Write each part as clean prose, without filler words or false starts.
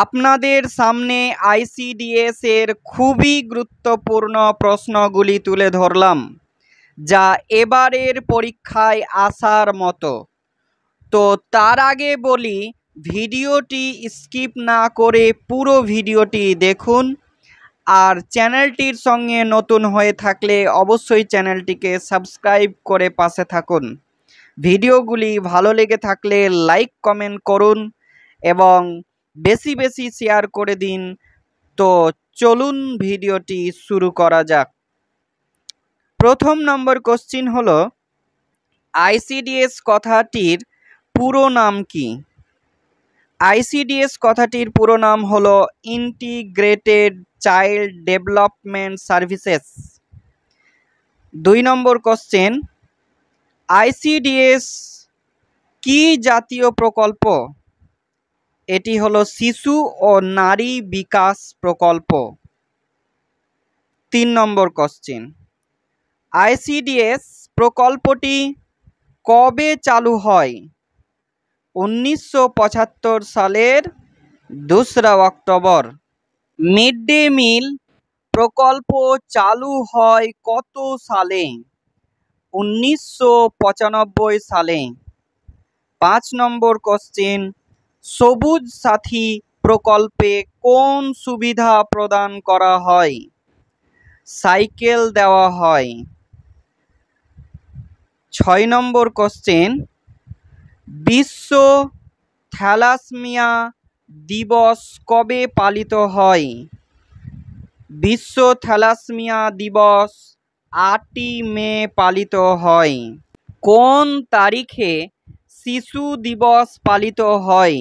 আপনাদের সামনে আইসিডিএস এর খুবই গুরুত্বপূর্ণ প্রশ্নগুলি তুলে ধরলাম, যা এবারের পরীক্ষায় আসার মতো। তো তার আগে বলি, ভিডিওটি স্কিপ না করে পুরো ভিডিওটি দেখুন। আর চ্যানেলটির সঙ্গে নতুন হয়ে থাকলে অবশ্যই চ্যানেলটিকে সাবস্ক্রাইব করে পাশে থাকুন। ভিডিওগুলি ভালো লেগে থাকলে লাইক কমেন্ট করুন এবং বেশি বেশি শেয়ার করে দিন। তো চলুন ভিডিওটি শুরু করা যাক। প্রথম নম্বর কোশ্চিন হলো, আইসিডিএস কথাটির পুরো নাম কি? আইসিডিএস কথাটির পুরো নাম হলো ইন্টিগ্রেটেড চাইল্ড ডেভেলপমেন্ট সার্ভিসেস। 2 নম্বর কোশ্চেন, আইসিডিএস কি জাতীয় প্রকল্প? এটি হলো শিশু ও নারী বিকাশ প্রকল্প। 3 নম্বর কোশ্চেন, আইসিডিএস প্রকল্পটি কবে চালু হয়? 1975 সালের 2 অক্টোবর। মিড ডে মিল প্রকল্প চালু হয় কত সালে? 1995 সালে। 5 নম্বর কোশ্চেন, সবুজ সাথী প্রকল্পে কোন সুবিধা প্রদান করা হয়? সাইকেল দেওয়া হয়। 6 নম্বর কোশ্চেন, বিশ্ব থ্যালাসেমিয়া দিবস কবে পালিত হয়? বিশ্ব থ্যালাসেমিয়া দিবস 8ই মে পালিত হয়। কোন তারিখে শিশু দিবস পালিত হয়?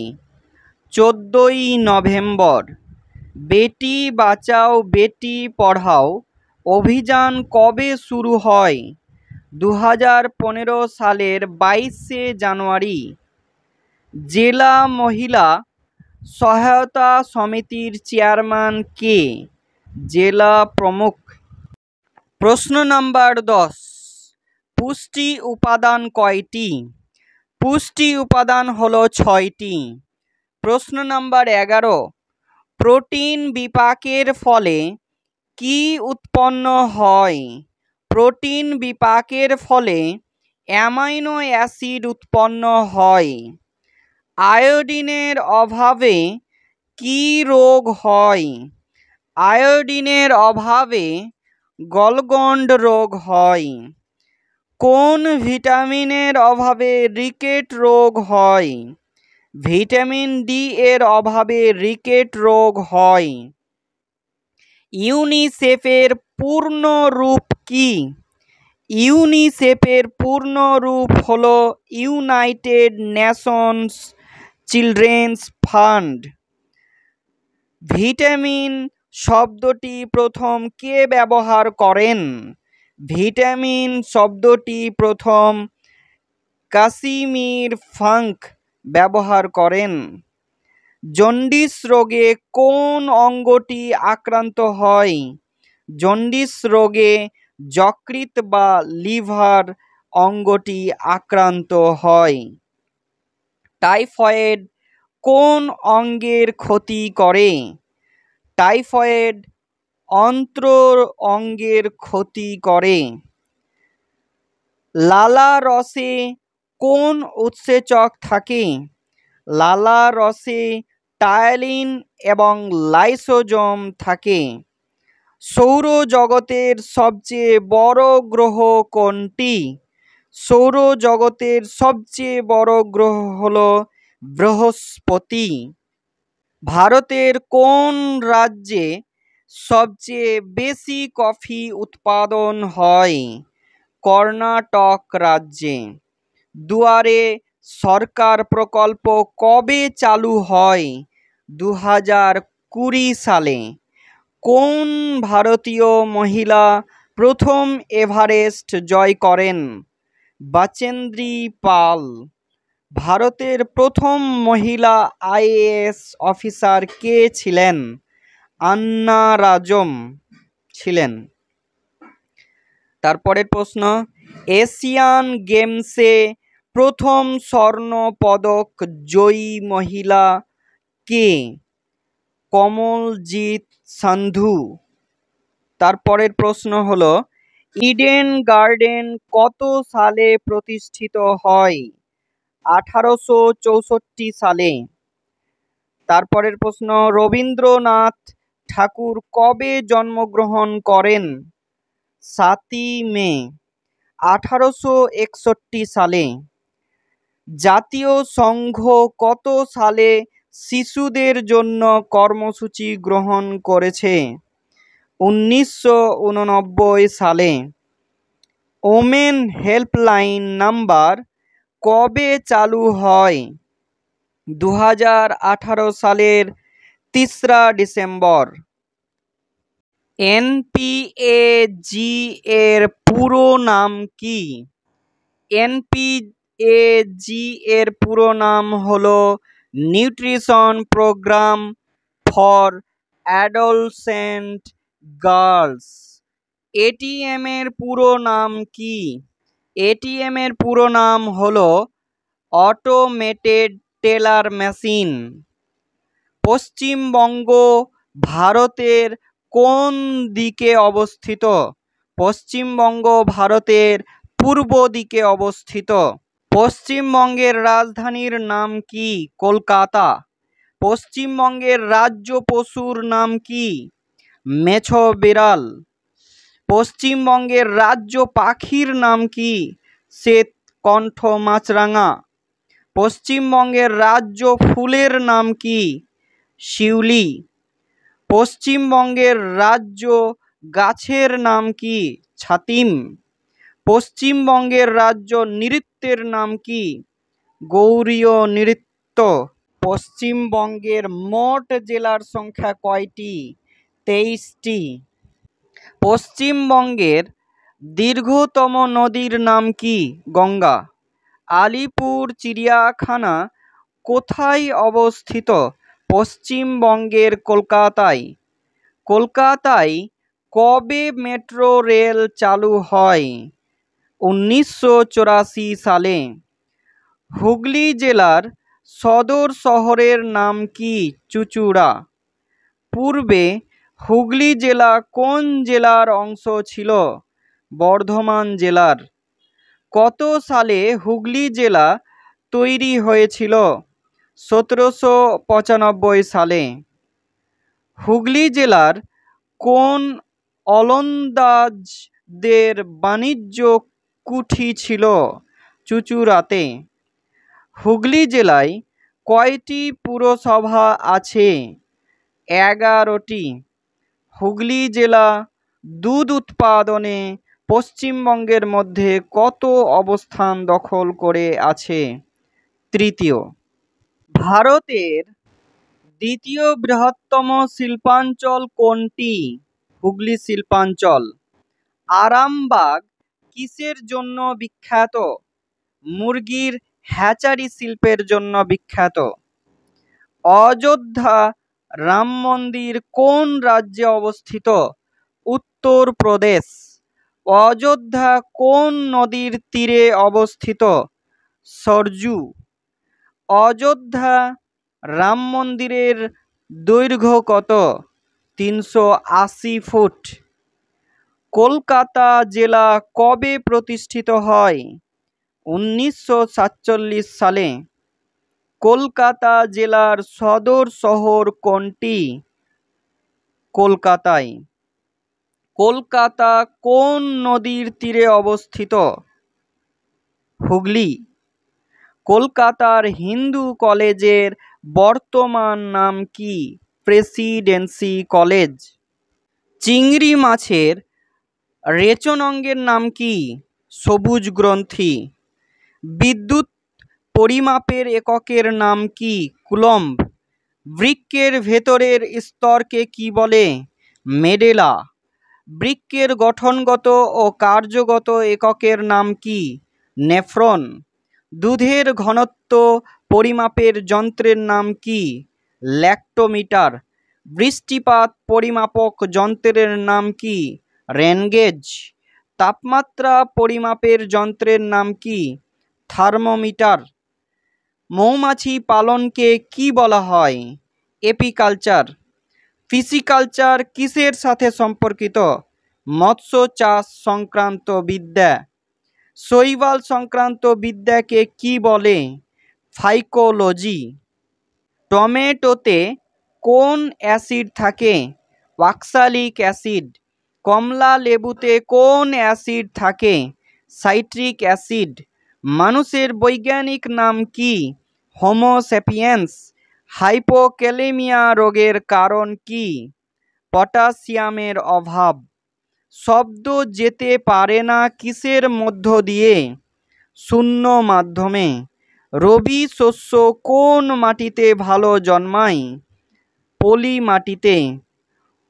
14ই নভেম্বর। বেটি বাঁচাও বেটি পড়াও অভিযান কবে শুরু হয়? 2015 সালের 22শে জানুয়ারি। জেলা মহিলা সহায়তা সমিতির চেয়ারম্যান কে? জেলা প্রমুখ। প্রশ্ন নাম্বার 10, পুষ্টি উপাদান কয়টি? পুষ্টি উপাদান হলো 6টি। প্রশ্ন নাম্বার 11, প্রোটিন বিপাকের ফলে কি উৎপন্ন হয়? প্রোটিন বিপাকের ফলে অ্যামাইনো অ্যাসিড উৎপন্ন হয়। আয়োডিনের অভাবে কি রোগ হয়? আয়োডিনের অভাবে গলগন্ড রোগ হয়। কোন ভিটামিনের অভাবে রিকেট রোগ হয়? ভিটামিন ডি এর অভাবে রিকেট রোগ হয়। ইউনিসেফের পূর্ণ রূপ কি? ইউনিসেফের পূর্ণ রূপ হলো United Nations children's fund. Vitamin শব্দটি প্রথম কে ব্যবহার করেন? ভিটামিন শব্দটি প্রথম কাসিমির ফাঙ্ক ব্যবহার করেন। জন্ডিস রোগে কোন অঙ্গটি আক্রান্ত হয়? জন্ডিস রোগে যকৃৎ বা লিভার অঙ্গটি আক্রান্ত হয়। টাইফয়েড কোন অঙ্গের ক্ষতি করে? টাইফয়েড অন্ত্র অঙ্গের ক্ষতি করে। লালা রসে কোন উৎসেচক থাকে? লালা রসে টায়ালিন এবং লাইসোজোম থাকে। সৌরজগতের সবচেয়ে বড় গ্রহ কোনটি? সৌরজগতের সবচেয়ে বড় গ্রহ হলো বৃহস্পতি। ভারতের কোন রাজ্যে সবচেয়ে বেশি কফি উৎপাদন হয়? কর্ণাটক রাজ্যে। দুয়ারে সরকার প্রকল্প কবে চালু হয়? 2020 সালে। কোন ভারতীয় মহিলা প্রথম এভারেস্ট জয় করেন? বাচেন্দ্রী পাল। ভারতের প্রথম মহিলা আইএএস অফিসার কে ছিলেন? আন্না রাজম ছিলেন। তারপরের প্রশ্ন, এশিয়ান গেমসে প্রথম স্বর্ণ পদক জয়ী মহিলা কে? কমলজিৎ সান্ধু। তারপরের প্রশ্ন হলো ইডেন গার্ডেন কত সালে প্রতিষ্ঠিত হয়? 1864 সালে। তারপরের প্রশ্ন রবীন্দ্রনাথ ঠাকুর কবে জন্মগ্রহণ করেন? 7ই মে 1861 সালে। জাতীয় সংঘ কত সালে শিশুদের জন্য কর্মসূচি গ্রহণ করেছে? 1989 সালে। ওমেন হেল্পলাইন নাম্বার কবে চালু হয়? 2018 সালের 3রা ডিসেম্বর। এনপিএজি এর পুরো নাম কি? এনপিএজি এর পুরো নাম হলো nutrition program for adolescent girls. ATM এর পুরো নাম কি? এটিএম এর পুরো নাম হলো অটোমেটেড টেলার মেশিন। পশ্চিমবঙ্গ ভারতের কোন দিকে অবস্থিত? পশ্চিমবঙ্গ ভারতের পূর্ব দিকে অবস্থিত। পশ্চিমবঙ্গের রাজধানীর নাম কি? কলকাতা। পশ্চিমবঙ্গের রাজ্য পশুর নাম কি? মেছো বিড়াল। পশ্চিমবঙ্গের রাজ্য পাখির নাম কি? শ্বেতকণ্ঠ মাছরাঙা। পশ্চিমবঙ্গের রাজ্য ফুলের নাম কি? শিউলি। পশ্চিমবঙ্গের রাজ্য গাছের নাম কি? ছাতিম। পশ্চিমবঙ্গের রাজ্য নৃত্যের নাম কি? গৌড়ীয় নৃত্য। পশ্চিমবঙ্গের মোট জেলার সংখ্যা কয়টি? 23টি। পশ্চিমবঙ্গের দীর্ঘতম নদীর নাম কি? গঙ্গা। আলিপুর চিড়িয়াখানা কোথায় অবস্থিত? পশ্চিমবঙ্গের কলকাতায়। কলকাতায় কবে মেট্রো রেল চালু হয়? 1984 সালে। হুগলি জেলার সদর শহরের নাম কি? চুঁচুড়া। পূর্বে হুগলি জেলা কোন জেলার অংশ ছিল? বর্ধমান জেলার। কত সালে হুগলি জেলা তৈরি হয়েছিল? 1795 সালে। হুগলি জেলার কোন ওলন্দাজদের বাণিজ্য কুঠি ছিল? চুঁচুড়াতে। হুগলি জেলায় কয়টি পুরসভা আছে? 11টি। হুগলি জেলা দুধ উৎপাদনে পশ্চিমবঙ্গের মধ্যে কত অবস্থান দখল করে আছে? তৃতীয়। ভারতের দ্বিতীয় বৃহত্তম শিল্পাঞ্চল কোনটি? হুগলি শিল্পাঞ্চল। আরামবাগ কিসের জন্য বিখ্যাত? মুরগির হ্যাচারি শিল্পের জন্য বিখ্যাত। অযোধ্যা রাম মন্দির কোন রাজ্যে অবস্থিত? উত্তরপ্রদেশ। অযোধ্যা কোন নদীর তীরে অবস্থিত? সরজু। অযোধ্যা রাম মন্দিরের দৈর্ঘ্য কত? 380 ফুট। কলকাতা জেলা কবে প্রতিষ্ঠিত হয়? 1947 সালে। কলকাতা জেলার সদর শহর কোনটি? কলকাতায়। কলকাতা কোন নদীর তীরে অবস্থিত? হুগলি। কলকাতার হিন্দু কলেজের বর্তমান নাম কি? Presidency college. চিংড়ি মাছের রেচনাঙ্গের নাম কি? সবুজ গ্রন্থি। বিদ্যুৎ পরিমাপের এককের নাম কি? কুলম্ব। বৃক্কের ভেতরের স্তরকে কি বলে? মেডেলা। বৃক্কের গঠনগত ও কার্যগত এককের নাম কি? নেফ্রন। দুধের ঘনত্ব পরিমাপের যন্ত্রের নাম কি? ল্যাক্টোমিটার। বৃষ্টিপাত পরিমাপক যন্ত্রের নাম কি? রেনগেজ। তাপমাত্রা পরিমাপের যন্ত্রের নাম কি? থার্মোমিটার। মৌমাছি পালনকে কি বলা হয়? এপিকালচার। ফিসিকালচার কিসের সাথে সম্পর্কিত? মৎস্য চাষ সংক্রান্ত বিদ্যা। শৈবাল সংক্রান্ত বিদ্যাকে কি বলে? ফাইকোলজি। টমেটোতে কোন অ্যাসিড থাকে? Oxalic acid. কমলা লেবুতে কোন অ্যাসিড থাকে? Citric acid. মানুষের বৈজ্ঞানিক নাম কি? Homo sapiens. হাইপোক্যালেমিয়া রোগের কারণ কি? পটাশিয়ামের অভাব। শব্দ যেতে পারে না কিসের মধ্য দিয়ে? শূন্য মাধ্যমে। রবি শস্য কোন মাটিতে ভালো জন্মায়? পলি মাটিতে।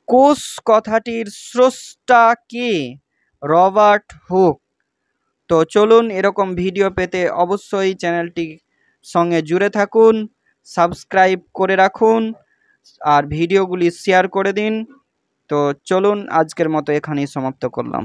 কোষ কথাটির স্রষ্টা কে? Robert Hooke. তো চলুন, এরকম ভিডিও পেতে অবশ্যই চ্যানেলটির সঙ্গে জুড়ে থাকুন, সাবস্ক্রাইব করে রাখুন আর ভিডিওগুলি শেয়ার করে দিন। তো চলুন, আজকের মতো এখানেই সমাপ্ত করলাম।